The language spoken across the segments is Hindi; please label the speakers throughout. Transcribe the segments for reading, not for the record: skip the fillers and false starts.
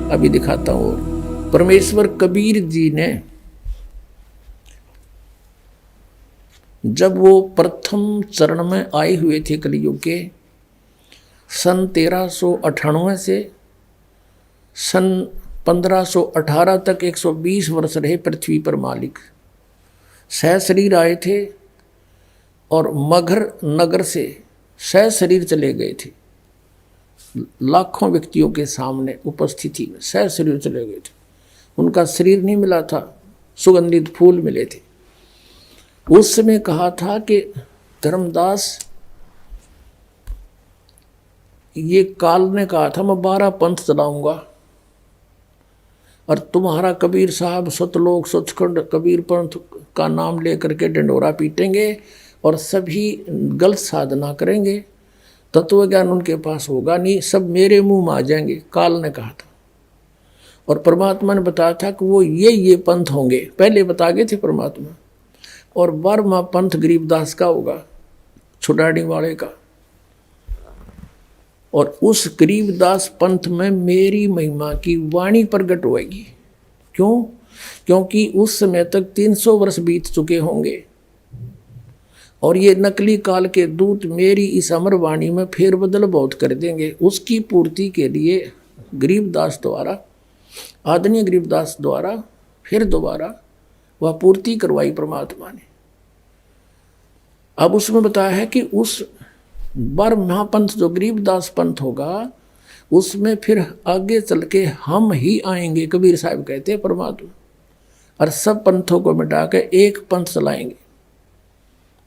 Speaker 1: अभी दिखाता हूँ। और परमेश्वर कबीर जी ने जब वो प्रथम चरण में आए हुए थे कलयुग के, सन 1398 से सन 1518 तक 120 वर्ष रहे पृथ्वी पर मालिक। सह शरीर आए थे और मगहर नगर से सह शरीर चले गए थे। लाखों व्यक्तियों के सामने उपस्थिति में सह शरीर चले गए थे। उनका शरीर नहीं मिला था, सुगंधित फूल मिले थे। उस समय कहा था कि धर्मदास, ये काल ने कहा था मैं 12 पंथ चलाऊंगा और तुम्हारा कबीर साहब सतलोक सचखंड कबीर पंथ का नाम लेकर के डंडोरा पीटेंगे और सभी गलत साधना करेंगे, तत्व ज्ञान उनके पास होगा नहीं, सब मेरे मुंह में आ जाएंगे, काल ने कहा था। और परमात्मा ने बताया था कि वो ये पंथ होंगे, पहले बता गए थे परमात्मा। और 12वां पंथ गरीबदास का होगा, छुड़ाने वाले का। और उस गरीबदास पंथ में मेरी महिमा की वाणी प्रकट होगी। क्यों? क्योंकि उस समय तक 300 वर्ष बीत चुके होंगे और ये नकली काल के दूत मेरी इस अमर वाणी में फेरबदल बहुत कर देंगे। उसकी पूर्ति के लिए गरीबदास द्वारा, आदरणीय गरीबदास द्वारा फिर दोबारा वह पूर्ति करवाई परमात्मा ने। अब उसमें बताया है कि उस 12वां पंथ जो गरीबदास पंथ होगा, उसमें फिर आगे चल के हम ही आएंगे, कबीर साहब कहते हैं परमात्मा, और सब पंथों को मिटा के एक पंथ चलाएंगे।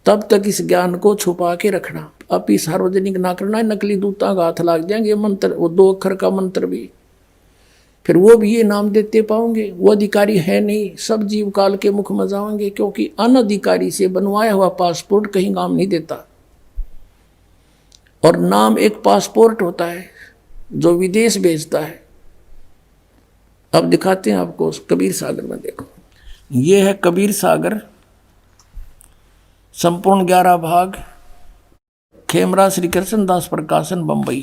Speaker 1: तब तक इस ज्ञान को छुपा के रखना, अब ही सार्वजनिक ना करना, नकली दूता का हाथ लग जाएंगे। मंत्र, वो 2 अक्षर का मंत्र भी, फिर वो भी ये नाम देते पाओगे, वो अधिकारी है नहीं, सब जीव काल के मुख में जाओगे। क्योंकि अनधिकारी से बनवाया हुआ पासपोर्ट कहीं काम नहीं देता, और नाम एक पासपोर्ट होता है जो विदेश भेजता है। अब दिखाते हैं आपको कबीर सागर में। देखो, ये है कबीर सागर, संपूर्ण 11 भाग, खेमरा श्री कृष्ण दास प्रकाशन बंबई।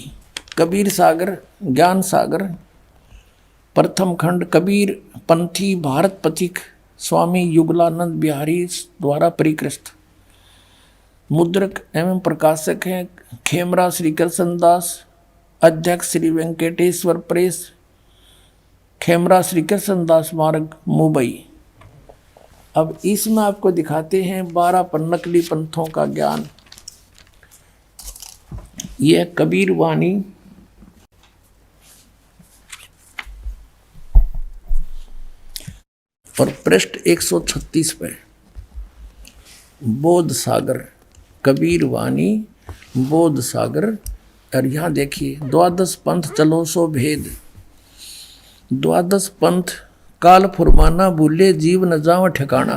Speaker 1: कबीर सागर, ज्ञान सागर, प्रथम खंड, कबीर पंथी भारत पथिक स्वामी युगलानंद बिहारी द्वारा परिकृत। मुद्रक एवं प्रकाशक हैं खेमरा श्री कृष्ण दास, अध्यक्ष श्री वेंकटेश्वर प्रेस, खेमरा श्री कृष्ण दास मार्ग मुंबई। अब इसमें आपको दिखाते हैं 12 नकली पंथों का ज्ञान। यह कबीर वाणी और पृष्ठ 136 पे बोध सागर, कबीर वाणी बोध सागर। और यहाँ देखिए, 12 पंथ चलो सो भेद। 12 पंथ काल फुरमाना, भूले जीव न जाओ ठिकाना।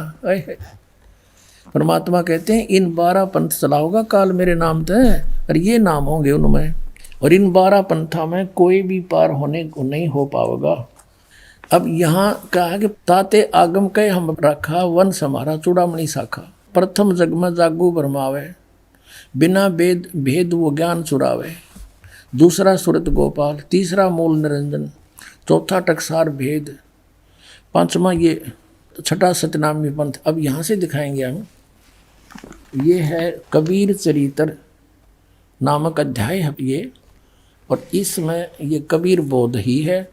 Speaker 1: परमात्मा कहते हैं इन 12 पंथ चलाओगा काल मेरे नाम ते, और ये नाम होंगे उनमें, और इन 12 पंथा में कोई भी पार होने को नहीं हो पाएगा। अब यहाँ कहा कि ताते आगम कह हम रखा, वन समारा चूड़ामणि शाखा। प्रथम जग में जागू भरमावे, बिना भेद भेद वो ज्ञान चुरावे। दूसरा सुरत गोपाल, तीसरा मूल निरंजन, चौथा टकसार भेद, 5वां ये, 6ठा सतनामी पंथ। अब यहाँ से दिखाएंगे हम। ये है कबीर चरित्र नामक अध्याय है ये, और इसमें ये कबीर बोध ही है।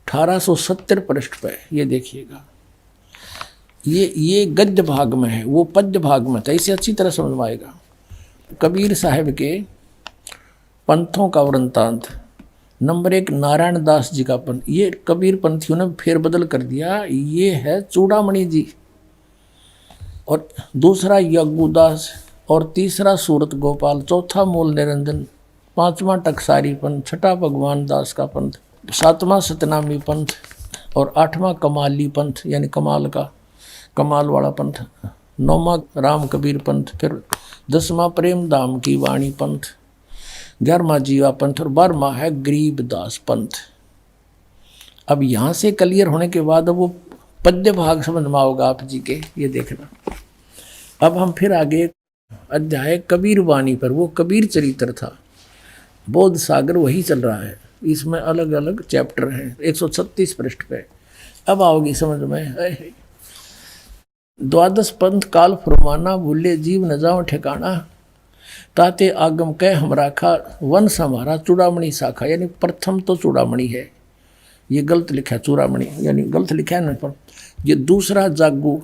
Speaker 1: 1870 पृष्ठ पे ये देखिएगा। ये गद्य भाग में है, वो पद्य भाग में था, इसे अच्छी तरह समझ में आएगा। कबीर साहब के पंथों का वृंतांत। नंबर 1 नारायण दास जी का पंथ, ये कबीर पंथियों ने फेरबदल कर दिया। ये है चूड़ामणि जी, और दूसरा यज्ञदास, और तीसरा सूरत गोपाल, चौथा मूल निरंजन, 5वां टकसारी पंथ, 6ठा भगवान दास का पंथ, 7वां सतनामी पंथ, और 8वां कमाली पंथ यानी कमाल वाला पंथ, 9वां राम कबीर पंथ, फिर 10वां प्रेम धाम की वाणी पंथ, 11वां जीवा पंथ, और 12वां है गरीबदास पंथ। अब यहाँ से क्लियर होने के बाद अब वो पद्य भाग समझ में आओगा आप जी के, ये देखना। अब हम फिर आगे अध्याय कबीर वाणी पर, वो कबीर चरित्र था, बोध सागर वही चल रहा है। इसमें अलग अलग चैप्टर हैं, 136 पृष्ठ पे। अब आओगी समझ में। द्वादश पंथ काल फरमाना, भूले जीव न जाओ ठिकाना, ताते आगम कह हम राखा, वंश हमारा चूड़ामणि शाखा। यानी प्रथम तो चूड़ामणि है, ये गलत लिखा है चूड़ामणि, यानी गलत लिखा है ना, पर ये दूसरा जागू,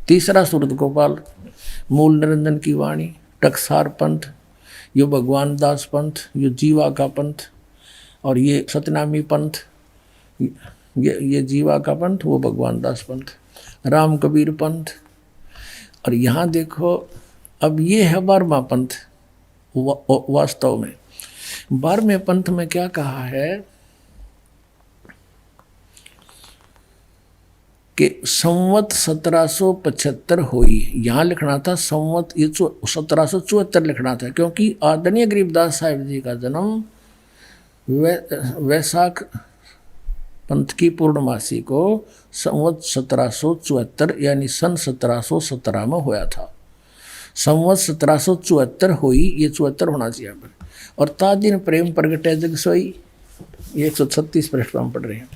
Speaker 1: तीसरा सूरत गोपाल, मूल निरंजन की वाणी, टकसार पंथ, यो भगवान दास पंथ, यो जीवा का पंथ, और ये सतनामी पंथ, ये जीवा का पंथ, वो भगवान दास पंथ, राम कबीर पंथ। और यहाँ देखो अब ये है 12वां पंथ। वास्तव में 12वें पंथ में क्या कहा है कि संवत 1775 हुई। यहाँ लिखना था संवत, ये 1774 लिखना था, क्योंकि आदरणीय गरीबदास साहिब जी का जन्म वैशाख पंथ की पूर्णमासी को संवत 1774 यानी सन 1717 में होया था। संवत 1774 हुई, ये 74 होना चाहिए यहाँ पर। और तादिन प्रेम प्रगटे जग सोई, ये 136 पृष्ठ पर हम पढ़ रहे हैं।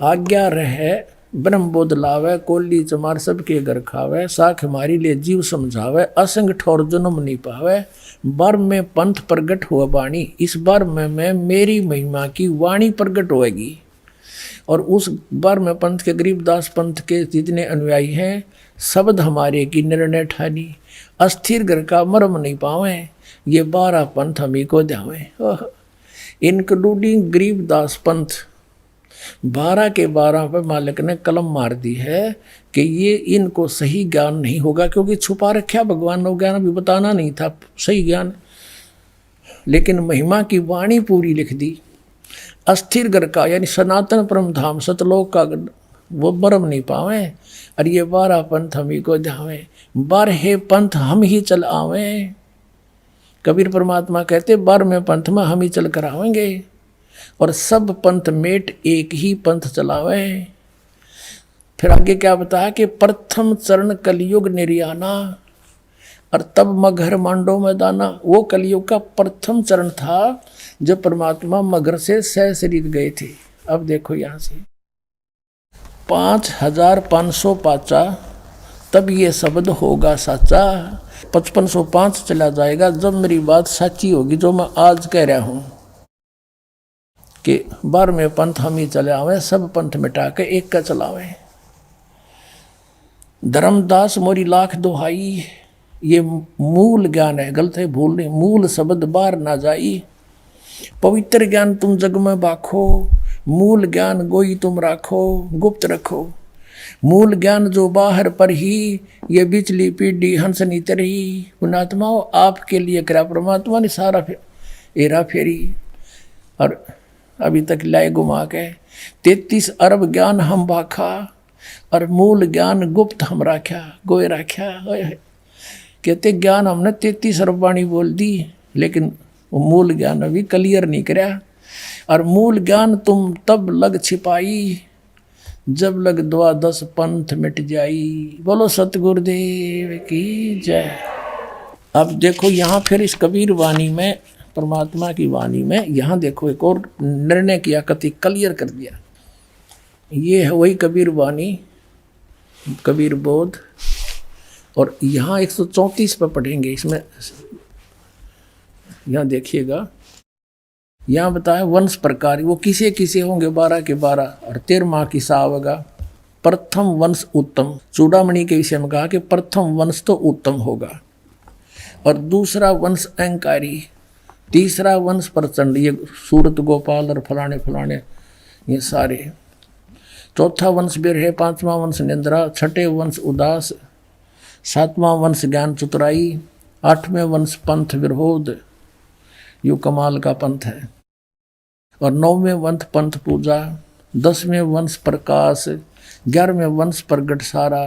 Speaker 1: आज्ञा रहे ब्रह्म बोध लावे, कोली चमार सबके घर खावे, साख हमारी ले जीव समझावे, असंग ठोर जन्म नहीं पावे, बर में पंथ प्रगट हुआ वाणी, इस बार में मेरी महिमा की वाणी प्रगट होएगी। और उस बार में पंथ के गरीबदास पंथ के जितने अनुयायी हैं, शब्द हमारे की निर्णय ठानी, अस्थिर घर का मर्म नहीं पावे, ये 12 पंथ हमी को ध्यावे। इंक्लूडिंग गरीबदास पंथ 12 के 12 पे मालिक ने कलम मार दी है कि ये इनको सही ज्ञान नहीं होगा, क्योंकि छुपा रखा भगवान ने ज्ञान, अभी बताना नहीं था सही ज्ञान, लेकिन महिमा की वाणी पूरी लिख दी। अस्थिर घर का यानी सनातन परम धाम सतलोक का वो मरम नहीं पावे, और ये 12 पंथ हम ही को ध्यावे, 12 पंथ हम ही चल आवे। कबीर परमात्मा कहते 12वें पंथ में हम ही चल कर आवेंगे, और सब पंथ मेट एक ही पंथ चलावे। फिर आगे क्या बताया कि प्रथम चरण कलयुग निर्याना, और तब मगर मांडो में दाना। वो कलयुग का प्रथम चरण था जब परमात्मा मगर से सह शरीर गए थे। अब देखो यहाँ से 5500 पाचा, तब ये शब्द होगा साचा। 5505 चला जाएगा जब मेरी बात सच्ची होगी, जो मैं आज कह रहा हूँ कि 12वें पंथ हम ही चले आवे, सब पंथ मिटा के एक का चलावे। धर्मदास मोरी लाख दोहाई, ये मूल ज्ञान है, गलत है भूल नहीं, मूल शब्द बाहर ना जाई। पवित्र ज्ञान तुम जग में बाखो, मूल ज्ञान गोई तुम राखो, गुप्त रखो। मूल ज्ञान जो बाहर पर ही, ये बिचली पीढ़ी हंसनी तरी। पुणात्माओं आपके लिए करा परमात्मा ने सारा एरा फेरी, और अभी तक लाए घुमा के 33 अरब ज्ञान हम बाखा, और मूल ज्ञान गुप्त हम राख्या, गोए राख्या। कहते ज्ञान हमने 33 अरब वाणी बोल दी, लेकिन वो मूल ज्ञान अभी क्लियर नहीं कराया। और मूल ज्ञान तुम तब लग छिपाई, जब लग 12 पंथ मिट जाई। बोलो सतगुरुदेव की जय। अब देखो यहाँ फिर इस कबीर वाणी में, परमात्मा की वाणी में, यहाँ देखो एक और निर्णय किया, कति क्लियर कर दिया। ये है वही कबीर वाणी, कबीर बोध। और यहाँ 134 पर पढ़ेंगे, इसमें यहाँ देखिएगा, यहाँ बताया वंश प्रकार, वो किसे किसे होंगे 12 के 12, और 13वां किसा होगा। प्रथम वंश उत्तम, चूड़ामणि के विषय में कहा कि प्रथम वंश तो उत्तम होगा, और दूसरा वंश अहंकारी, तीसरा वंश प्रचंड, ये सूरत गोपाल और फलाने फलाने ये सारे। चौथा वंश बिरहे, 5वां वंश निंद्रा, 6ठे वंश उदास, 7वां वंश ज्ञान चतुराई, 8वें वंश पंथ विरोध, यो कमाल का पंथ है, और 9वें वंश पंथ पूजा, 10वें वंश प्रकाश, 11वें वंश प्रगट सारा,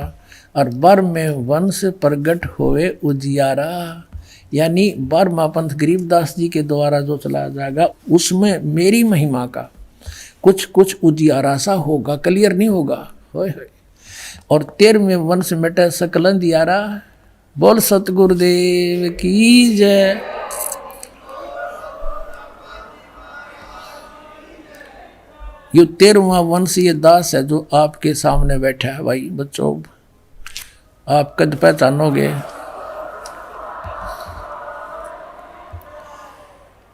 Speaker 1: और 12वें वंश प्रगट होवे उजियारा। यानी 12वां पंथ गरीबदास जी के द्वारा जो चलाया जाएगा, उसमें मेरी महिमा का कुछ कुछ उजियारा सा होगा, क्लियर नहीं होगा। होए होए। और 13वें वंश मिटे सकल अंधियारा। बोल सतगुरुदेव की जय। ये 13वां वंश ये दास है जो आपके सामने बैठा है। भाई बच्चों, आप कद पहचानोगे।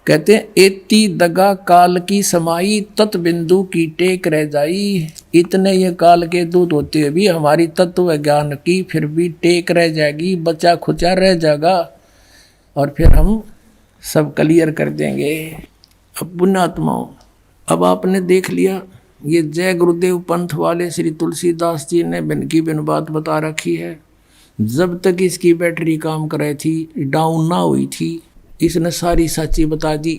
Speaker 1: कहते हैं एति दगा काल की समाई, तत् बिंदु की टेक रह जाई। इतने ये काल के दूत होते हुए भी हमारी तत्व ज्ञान की फिर भी टेक रह जाएगी, बचा खुचा रह जाएगा, और फिर हम सब क्लियर कर देंगे। अब पुण्यात्माओं, अब आपने देख लिया ये जय गुरुदेव पंथ वाले श्री तुलसीदास जी ने बिन की बिन बात बता रखी है। जब तक इसकी बैटरी काम कर रही थी, डाउन ना हुई थी, इसने सारी सच्ची बता दी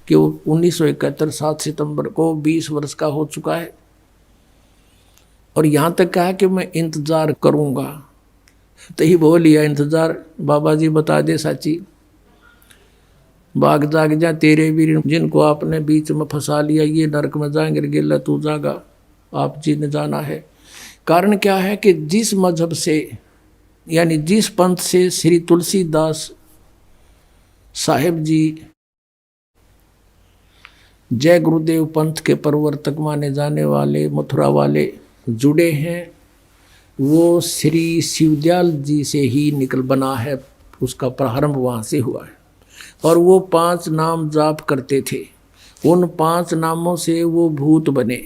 Speaker 1: कि वो 1971 7 सितंबर को 20 वर्ष का हो चुका है। और यहाँ तक कहा कि मैं इंतज़ार करूँगा, तो ही बोल लिया इंतज़ार, बाबा जी बता दे सच्ची। बाग जाग जा तेरे वीर, जिनको आपने बीच में फंसा लिया, ये नरक में जाएंगे, गिल्ला तू जागा, आप जी ने जाना है। कारण क्या है कि जिस मजहब से यानी जिस पंथ से श्री तुलसीदास साहेब जी जय गुरुदेव पंथ के प्रवर्तक माने जाने वाले मथुरा वाले जुड़े हैं, वो श्री शिवदयाल जी से ही निकल बना है, उसका प्रारंभ वहाँ से हुआ है। और वो 5 नाम जाप करते थे, उन 5 नामों से वो भूत बने।